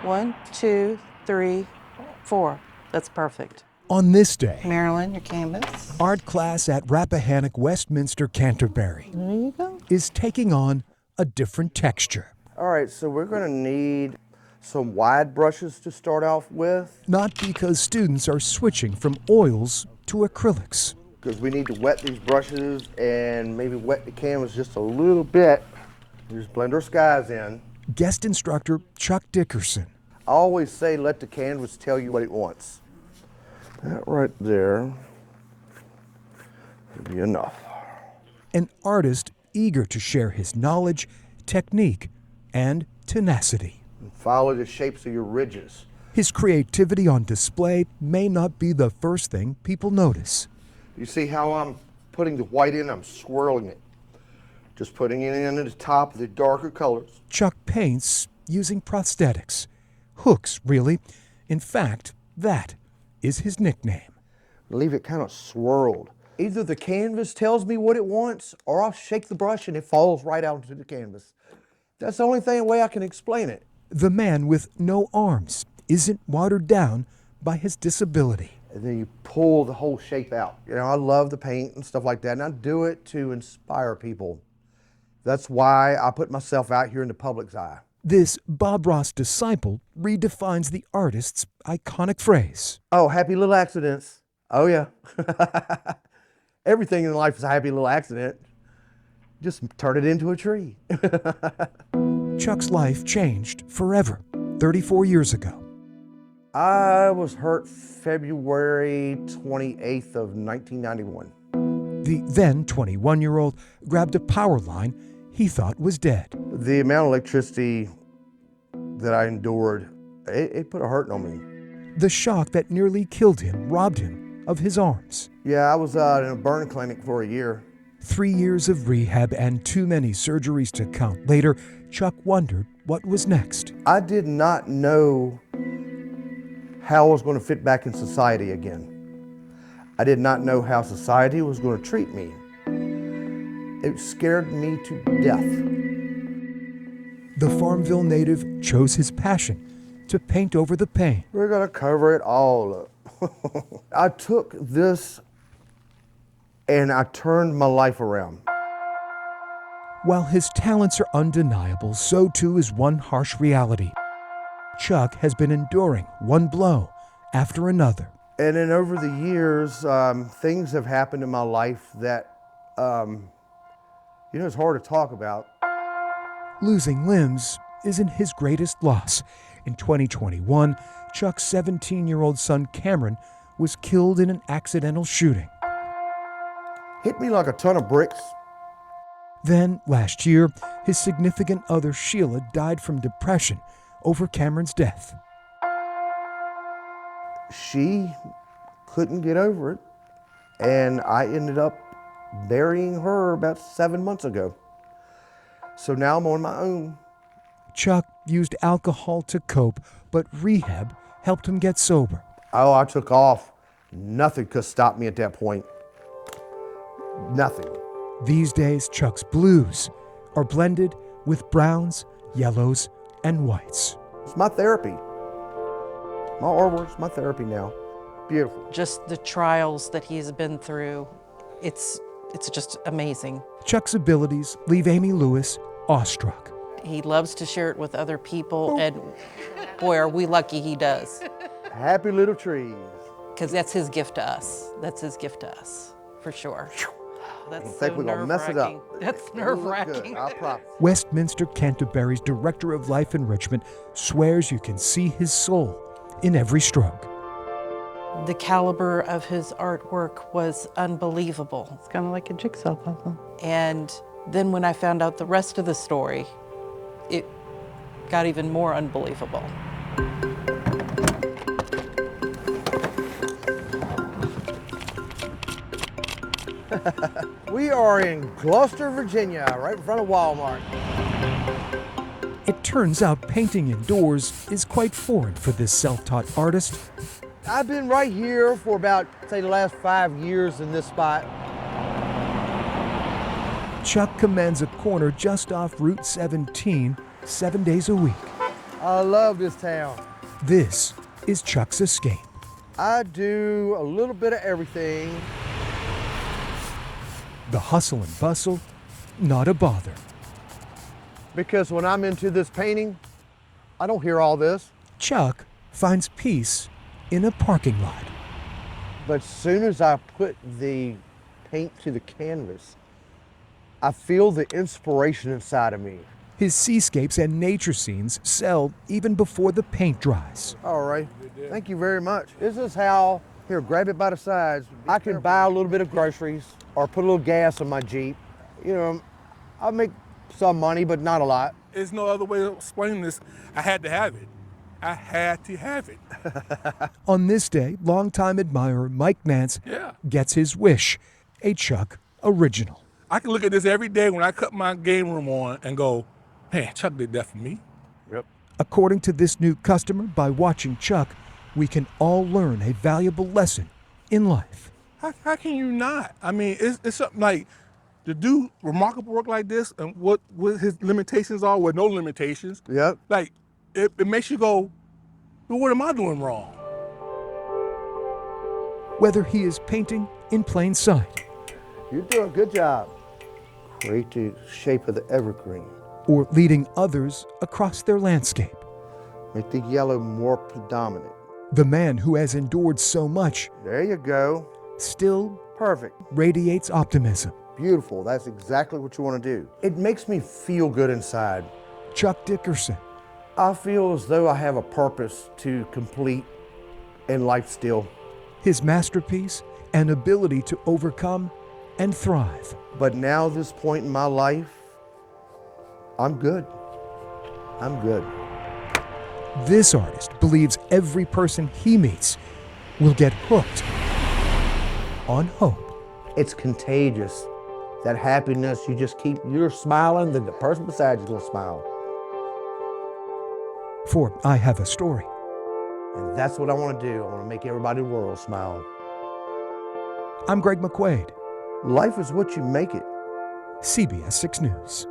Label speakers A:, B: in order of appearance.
A: 1, 2, 3, 4. That's perfect.
B: On this day,
A: Marilyn, your canvas.
B: art class at Rappahannock Westminster Canterbury
A: There you go.
B: is taking on a different texture.
C: All right, so we're gonna need some wide brushes to start off with,
B: Not because students are switching from oils to acrylics.
C: because we need to wet these brushes and maybe wet the canvas just a little bit. Just blend our skies in.
B: Guest instructor Chuck Dickerson.
C: I always say let the canvas tell you what it wants. That right there will be enough.
B: An artist eager to share his knowledge, technique, and tenacity.
C: Follow the shapes of your ridges.
B: His creativity on display may not be the first thing people notice.
C: You see how I'm putting the white in? I'm swirling it. Just putting it in at the top of the darker colors.
B: Chuck paints using prosthetics. Hooks, really. In fact, that is his nickname.
C: Leave it kind of swirled. Either the canvas tells me what it wants, or I'll shake the brush and it falls right out into the canvas. That's the only way I can explain it.
B: The man with no arms isn't watered down by his disability.
C: And then you pull the whole shape out. You know, I love to paint and stuff like that, and I do it to inspire people. That's why I put myself out here in the public's eye.
B: This Bob Ross disciple redefines the artist's iconic phrase.
C: Oh, happy little accidents. Oh, yeah. Everything in life is a happy little accident. Just turn it into a tree.
B: Chuck's life changed forever 34 years ago.
C: I was hurt February 28th of 1991.
B: The then 21-year-old grabbed a power line he thought was dead.
C: The amount of electricity that I endured, it put a hurting on me.
B: The shock that nearly killed him robbed him of his arms.
C: Yeah, I was in a burn clinic for a year.
B: 3 years of rehab and too many surgeries to count. Later, Chuck wondered what was next.
C: I did not know how I was going to fit back in society again. I did not know how society was going to treat me. It scared me to death.
B: The Farmville native chose his passion to paint over the pain.
C: We're going to cover it all up. I took this and I turned my life around.
B: While his talents are undeniable, so too is one harsh reality. Chuck has been enduring one blow after another.
C: And then over the years, things have happened in my life that, it's hard to talk about.
B: Losing limbs isn't his greatest loss. In 2021, Chuck's 17-year-old son Cameron was killed in an accidental shooting.
C: Hit me like a ton of bricks.
B: Then, last year, his significant other Sheila died from depression over Cameron's death.
C: She couldn't get over it, and I ended up burying her about 7 months ago. So now I'm on my own.
B: Chuck used alcohol to cope, but rehab helped him get sober.
C: Oh, I took off. Nothing could stop me at that point. Nothing.
B: These days, Chuck's blues are blended with browns, yellows, and whites.
C: It's my therapy. My artwork's my therapy now. Beautiful.
A: Just the trials that he's been through, it's just amazing.
B: Chuck's abilities leave Amy Lewis awestruck.
A: He loves to share it with other people, and boy, are we lucky he does.
C: Happy little trees.
A: Because that's his gift to us. That's his gift to us, for sure. That's
C: I think we're gonna mess it up.
A: That's
C: It'll look
A: nerve-wracking.
C: good, I promise.
B: Westminster Canterbury's Director of Life Enrichment swears you can see his soul in every stroke.
A: The caliber of his artwork was unbelievable.
D: It's kind of like a jigsaw puzzle.
A: And then when I found out the rest of the story, it got even more unbelievable.
C: We are in Gloucester, Virginia, right in front of Walmart.
B: It turns out painting indoors is quite foreign for this self-taught artist.
C: I've been right here for about, say, the last 5 years in this spot.
B: Chuck commands a corner just off Route 17, 7 days a week.
C: I love this town.
B: This is Chuck's escape.
C: I do a little bit of everything.
B: The hustle and bustle, not a bother.
C: Because when I'm into this painting, I don't hear all this.
B: Chuck finds peace in a parking lot.
C: But as soon as I put the paint to the canvas, I feel the inspiration inside of me.
B: His seascapes and nature scenes sell even before the paint dries.
C: All right, thank you very much. This is how, here, grab it by the sides. I can buy a little bit of groceries or put a little gas in my Jeep. You know, I make some money, but not a lot.
D: There's no other way of explaining this. I had to have it. I had to have it.
B: On this day, longtime admirer Mike Nance
D: Yeah.
B: gets his wish, a Chuck original.
D: I can look at this every day when I cut my game room on and go, man, Chuck did that for me.
C: Yep.
B: According to this new customer, by watching Chuck, we can all learn a valuable lesson in life.
D: How can you not? I mean, it's something like to do remarkable work like this and what his limitations are with no limitations.
C: Yep.
D: Like, it makes you go, well, what am I doing wrong?
B: Whether he is painting in plain sight
C: You're doing a good job. Create the shape of the evergreen.
B: or leading others across their landscape,
C: Make the yellow more predominant.
B: the man who has endured so much
C: There you go.
B: still
C: Perfect.
B: radiates optimism.
C: Beautiful. That's exactly what you want to do. It makes me feel good inside.
B: Chuck Dickerson,
C: I feel as though I have a purpose to complete in life still.
B: his masterpiece, an ability to overcome and thrive.
C: But now, this point in my life, I'm good. I'm good.
B: This artist believes every person he meets will get hooked on hope.
C: It's contagious. That happiness, you're smiling, then the person beside you's gonna smile.
B: For I Have a Story.
C: And that's what I want to do. I want to make everybody in the world smile.
B: I'm Greg McQuaid,
C: Life is what you make it.
B: CBS 6 News.